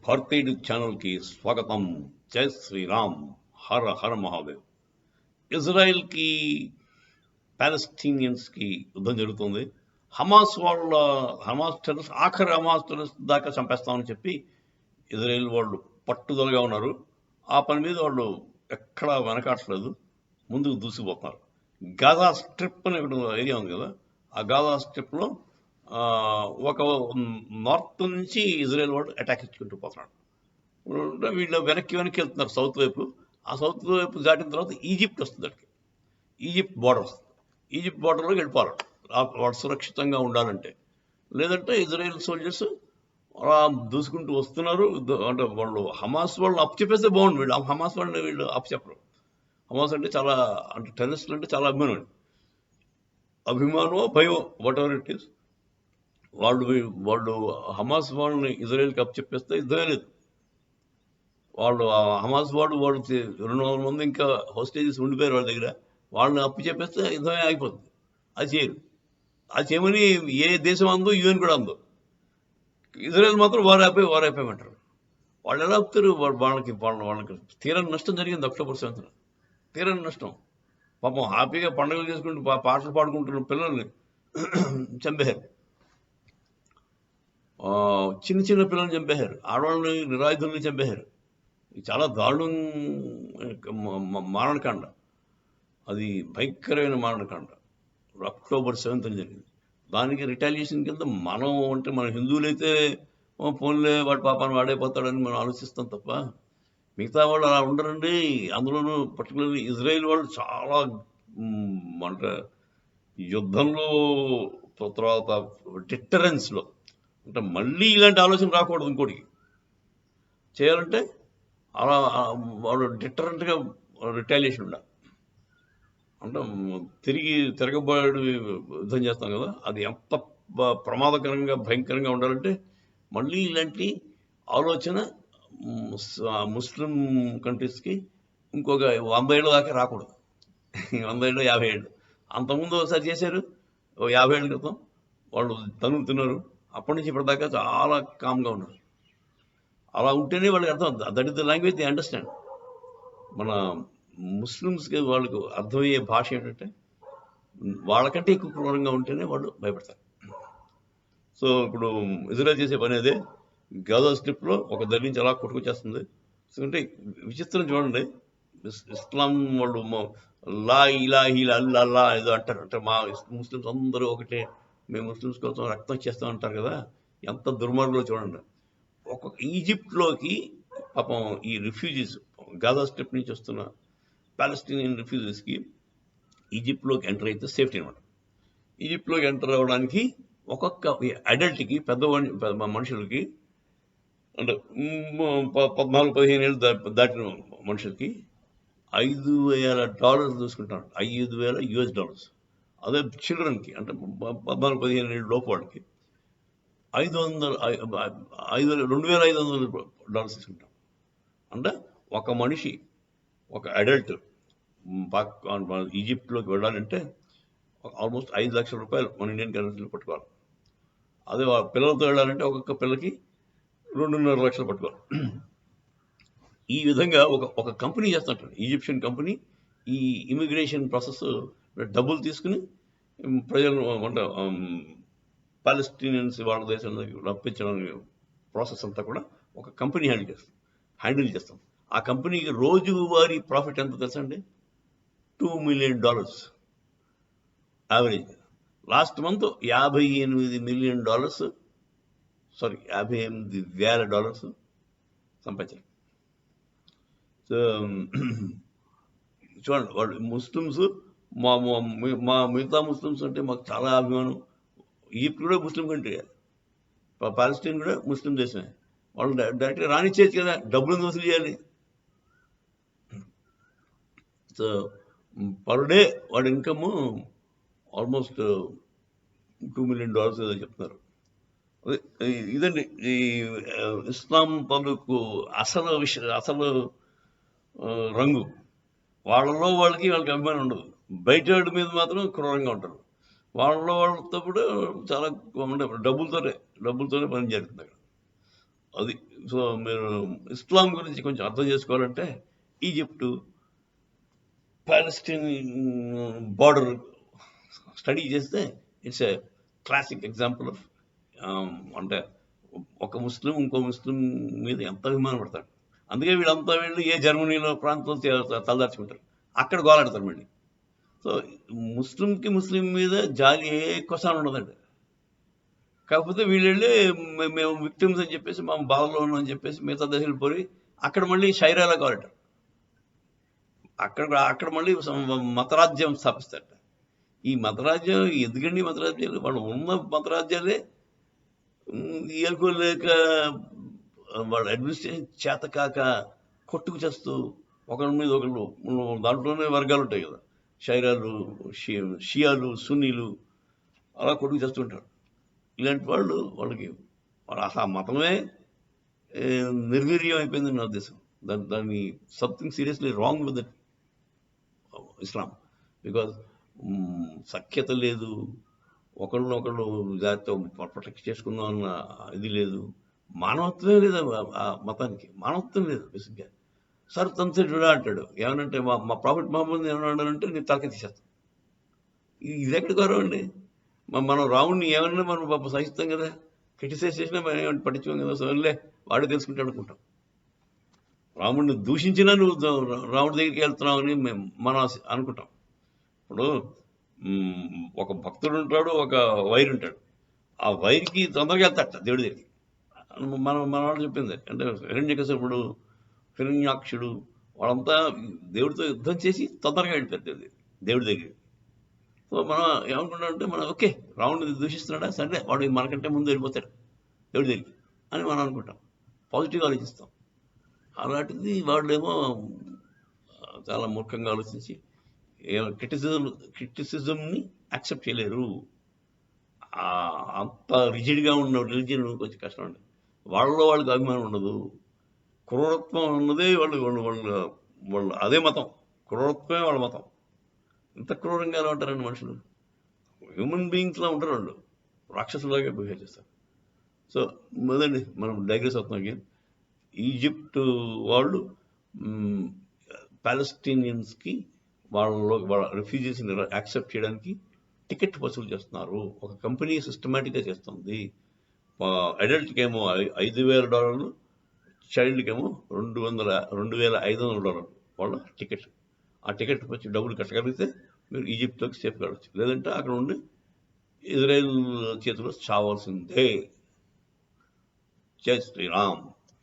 భారతీయుడు ఛానల్కి స్వాగతం. జై శ్రీరామ్. హర హర మహాదేవ్. ఇజ్రాయెల్కి పాలస్తీనియన్స్కి యుద్ధం జరుగుతుంది. హమాస్ టెర్రరిస్ట్ ఆఖరి హమాస్ టెర్రరిస్ట్ దాకా చంపేస్తామని చెప్పి ఇజ్రాయెల్ వాళ్ళు పట్టుదలగా ఉన్నారు. ఆ పని మీద వాళ్ళు ఎక్కడా వెనకాడలేదు, ముందుకు దూసిపోతున్నారు. గాజా స్ట్రిప్ అనే ఏరియా ఉంది కదా, ఆ గాజా స్ట్రిప్లో ఒక నార్త్ నుంచి ఇజ్రాయెల్ వాడు అటాక్ ఇచ్చుకుంటూ పోతున్నాడు. వీళ్ళు వెనక్కి వెళ్తున్నారు సౌత్ వైపు. ఆ సౌత్ వైపు దాటిన తర్వాత ఈజిప్ట్ వస్తుంది. అక్కడికి ఈజిప్ట్ బార్డర్ వస్తుంది. ఈజిప్ట్ బార్డర్లోకి వెళ్ళిపోవాలి వాడు సురక్షితంగా ఉండాలంటే. లేదంటే ఇజ్రాయెల్ సోల్జర్స్ అలా దూసుకుంటూ వస్తున్నారు. అంటే వాళ్ళు హమాస్ వాళ్ళని అప్పు చెప్పేస్తే బాగుండు. వీళ్ళు హమాస్ వాళ్ళని వీళ్ళు అప్పు చెప్పరు. హమాస్ అంటే చాలా, అంటే టెర్రరిస్టులు అంటే చాలా అభిమానమో భయం, వాట్ ఎవర్ ఇట్ ఈస్. వాళ్ళు హమాస్ వాళ్ళని ఇజ్రాయెల్కి అప్పు చెప్పేస్తే యుద్ధమే లేదు. వాళ్ళు హమాస్ వాడు 200 మంది ఇంకా హోస్టేజెస్ ఉండిపోయారు వాళ్ళ దగ్గర. వాళ్ళని అప్పు చెప్పేస్తే యుద్ధమే ఆగిపోతుంది. అది చేయరు. అది చేయమని ఏ దేశం అందో, యూఎన్ కూడా అందో. ఇజ్రాయెల్ మాత్రం వారైపోయమంటారు. వాళ్ళు ఎలా ఆపుతారు? వాళ్ళకి తీరని నష్టం జరిగింది అక్టోబర్ 7th. తీరని నష్టం. పాపం హ్యాపీగా పండుగలు చేసుకుంటూ పాటలు పాడుకుంటున్న పిల్లల్ని చంపేశారు. చిన్న చిన్న పిల్లల్ని చంపేశారు. ఆడవాళ్ళని, నిరాయుధుల్ని చంపేశారు. చాలా దారుణం మారణకాండ. అది భయంకరమైన మారణకాండ. అక్టోబర్ 7th జరిగింది. దానికి రిటాలియేషన్ కింద మనం, అంటే మన హిందువులైతే ఫోన్లే వాడి పాపాన్ని వాడైపోతాడని మనం ఆలోచిస్తాం తప్ప, మిగతా వాళ్ళు అలా ఉండరండి. అందులోనూ పర్టికులర్లీ ఇజ్రాయెల్ వాళ్ళు చాలా అంటే యుద్ధంలో, తర్వాత డిటరెన్స్లో, అంటే మళ్ళీ ఇలాంటి ఆలోచన రాకూడదు ఇంకోటికి చేయాలంటే అలా వాళ్ళు డిటరెంట్గా రిటాలియేషన్ ఉండాలి. అంటే తిరగబడి యుద్ధం చేస్తాం కదా, అది ఎంత ప్రమాదకరంగా భయంకరంగా ఉండాలంటే మళ్ళీ ఇలాంటి ఆలోచన ముస్లిం కంట్రీస్కి ఇంకొక 100 ఏళ్ళ దాకా రాకూడదు. 100 ఏళ్ళు 50 ఏళ్ళు. అంతకుముందు ఒకసారి చేశారు 50 ఏళ్ళ క్రితం. వాళ్ళు తిన్నారు. అప్పటి నుంచి ఇప్పటిదాకా చాలా కామ్గా ఉన్నారు. అలా ఉంటేనే వాళ్ళకి అర్థం. That is the language they understand. మన ముస్లిమ్స్కి వాళ్ళకు అర్థమయ్యే భాష ఏంటంటే, వాళ్ళకంటే ఎక్కువ క్రూరంగా ఉంటేనే వాళ్ళు భయపడతారు. సో ఇప్పుడు ఇజ్రాయెల్ చేసే పని అదే. గాజా స్ట్రిప్లో ఒక దగ్గర నుంచి అలా కొట్టుకొచ్చేస్తుంది. అంటే విచిత్రం చూడండి, ఇస్లాం వాళ్ళు లా ఇలాహి అల్లా ఏదో అంటారు. అంటే మా ముస్లిమ్స్ అందరూ ఒకటే, మేము ముస్లిమ్స్ కోసం రక్తం చేస్తాం అంటారు కదా. ఎంత దుర్మార్గులో చూడండి. ఒక్కొక్క ఈజిప్ట్లోకి పాపం ఈ రిఫ్యూజీస్, గాజా స్ట్రిప్ నుంచి వస్తున్న పాలస్తీనియన్ రిఫ్యూజీస్కి ఈజిప్ట్లోకి ఎంటర్ అయితే సేఫ్టీ అనమాట. ఈజిప్ట్లోకి ఎంటర్ అవ్వడానికి ఒక్కొక్క అడల్ట్కి, పెద్ద మనుషులకి, అంటే 14-15 ఏళ్ళు దాటిన మనుషులకి $5,000 తీసుకుంటారు. $5,000. అదే చిల్డ్రన్కి, అంటే 14-15 ఏళ్ళు లోపు వాళ్ళకి $2,500 తీసుకుంటాం. అంటే ఒక మనిషి, ఒక అడల్ట్ ఈజిప్ట్లోకి వెళ్ళాలంటే ఆల్మోస్ట్ 5 లక్షల రూపాయలు మన ఇండియన్ కరెన్సీలో పట్టుకోవాలి. అదే పిల్లలతో వెళ్ళాలంటే ఒక్కొక్క పిల్లకి 2.5 లక్షలు పట్టుకోవాలి. ఈ విధంగా ఒక కంపెనీ చేస్తుంటారు, ఈజిప్షియన్ కంపెనీ. ఈ ఇమిగ్రేషన్ ప్రాసెస్ డబ్బులు తీసుకుని ప్రజలు, అంటే పాలస్తీనియన్స్ వాళ్ళ దేశంలో రప్పించడానికి ప్రాసెస్ అంతా కూడా ఒక కంపెనీ హ్యాండిల్ చేస్తాం. ఆ కంపెనీకి రోజువారీ ప్రాఫిట్ ఎంత తెలుసండి? $2 million average. Last month $58 million, $58,000 సంపాదించారు. సో చూడండి, వాళ్ళు ముస్లిమ్స్, మా మిగతా ముస్లిమ్స్ అంటే మాకు చాలా అభిమానం. ఈజిప్ట్ కూడా ముస్లిం కంట్రీ, పాలస్తీన్ కూడా ముస్లిం దేశమే. వాళ్ళు డైరెక్ట్గా రానిచ్చేది కదా, డబ్బులను వసూలు చేయాలి. సో పర్ డే వాడి ఇన్కమ్ ఆల్మోస్ట్ $2 million ఏదో చెప్తున్నారు. ఇదండి ఈ ఇస్లాం తాలూకు అసలు రంగు. వాళ్ళకి అభిమానం ఉండదు. బయట మీద మాత్రం క్రూరంగా ఉంటారు. వాళ్ళతో కూడా చాలా డబ్బులతోనే పని జరుగుతుంది అక్కడ. అది. సో మీరు ఇస్లాం గురించి కొంచెం అర్థం చేసుకోవాలంటే ఈజిప్టు, పాలెస్టైన్ బార్డర్ స్టడీ చేస్తే it's a classic example of అంటే ఒక ముస్లిం ఇంకో ముస్లిం మీద ఎంత అభిమానం పడతాడు. అందుకే వీళ్ళంతా వీళ్ళు ఏ జర్మనీలో ప్రాంతంలో తలదార్చుకుంటారు, అక్కడ గోలాడతారు మళ్ళీ. సో ముస్లింకి ముస్లిం మీద జాలి ఏ కొసాన ఉండదండి. కాకపోతే వీళ్ళు వెళ్ళి మేము విక్టిమ్స్ అని చెప్పేసి మా బాధలో ఉన్నాం అని చెప్పేసి మిగతా దశలు పోయి అక్కడ మళ్ళీ షైరాలా కావాలంటారు. అక్కడ మళ్ళీ మతరాజ్యం స్థాపిస్తారట. ఈ మతరాజ్యం ఎందుకండి? మతరాజ్యాలు వాళ్ళు ఉన్న మతరాజ్యాలే ఏలుకోలేక వాళ్ళ అడ్మినిస్ట్రేషన్ చేత కాక కొట్టుకు చేస్తూ ఒకరి మీద ఒకళ్ళు దాంట్లోనే వర్గాలు ఉంటాయి కదా, షైరాలు, షియాలు, సున్నీలు, అలా కొట్టుకు చేస్తుంటారు. ఇలాంటి వాళ్ళకి అసలు ఆ మతమే నిర్వీర్యం అయిపోయింది నా ఉద్దేశం. దాన్ని something seriously wrong with Islam. Because సఖ్యత లేదు, ఒకళ్ళు జాతితో ప్రొటెక్ట్ చేసుకుందాం అన్న ఇది లేదు, మానవత్వమే లేదు ఆ మతానికి, మానవత్వం లేదు బేసిక్గా. సార్ తనసేడు అంటాడు ఏమనంటే మా ప్రాఫిట్ మహమ్మద్ ఏమన్నాడంటే నేను తలకి తీసేస్తాను. ఇది ఎక్కడ గౌరవం అండి? మనం రాముడిని ఏమన్నా మనం సహిస్తాం కదా, క్రిటిసైజ్ చేసినా మనం ఏమైనా పట్టించుకోం కదా, సోన్లే వాడు తెలుసుకుంటే అనుకుంటాం. రాముడిని దూషించినా నువ్వు రాముడి దగ్గరికి వెళ్తున్నావు అని మనం అనుకుంటాం. ఇప్పుడు ఒక భక్తుడు ఉంటాడు, ఒక వైరు ఉంటాడు. ఆ వైరికి తొందరగా వెళ్తాట దేవుడి దగ్గరికి. మన వాళ్ళు చెప్పింది అంటే హిరణ్యకశిపుడు, హిరణ్యాక్షుడు వాళ్ళంతా దేవుడితో యుద్ధం చేసి తొందరగా వెళ్ళిపోతారు దేవుడి దగ్గరికి. సో మనం ఏమనుకుంటామంటే మనం ఓకే రాముడిని దూషిస్తున్నాడా, సరే వాడు మనకంటే ముందు వెళ్ళిపోతాడు దేవుడి దగ్గరికి అని మనం అనుకుంటాం, పాజిటివ్గా ఆలోచిస్తాం. అలాంటిది వాళ్ళేమో చాలా మూర్ఖంగా ఆలోచించి క్రిటిసిజంని యాక్సెప్ట్ చేయలేరు. అంత రిజిడ్గా ఉన్న రిలీజియన్ కొంచెం కష్టం అండి. వాళ్ళకి అభిమానం ఉండదు, క్రూరత్వం ఉన్నదే వాళ్ళు అదే మతం, క్రూరత్వమే వాళ్ళ మతం. ఇంత క్రూరంగా ఎలా ఉంటారండి మనుషులు? హ్యూమన్ బీయింగ్స్లా ఉంటారు వాళ్ళు, రాక్షసులాగా బిహేవ్ చేస్తారు. సో మొదలండి మనం డైగ్రెస్ అవుతున్నాం అగైన్. ఈజిప్ట్ వాళ్ళు పాలెస్టీనియన్స్కి వాళ్ళ రిఫ్యూజీస్ని యాక్సెప్ట్ చేయడానికి టికెట్ వసూలు చేస్తున్నారు. ఒక కంపెనీ సిస్టమేటిక్గా చేస్తుంది. అడల్ట్కి ఏమో $5,000, చైల్డ్కి ఏమో $2,500 వాళ్ళ టికెట్. ఆ టికెట్ వచ్చి డబ్బులు కట్టగలిగితే మీరు ఈజిప్ట్లోకి సేఫ్ కావచ్చు, లేదంటే అక్కడ ఉండి ఇజ్రాయెల్ చేతిలో చావాల్సిందే. జై శ్రీరామ్.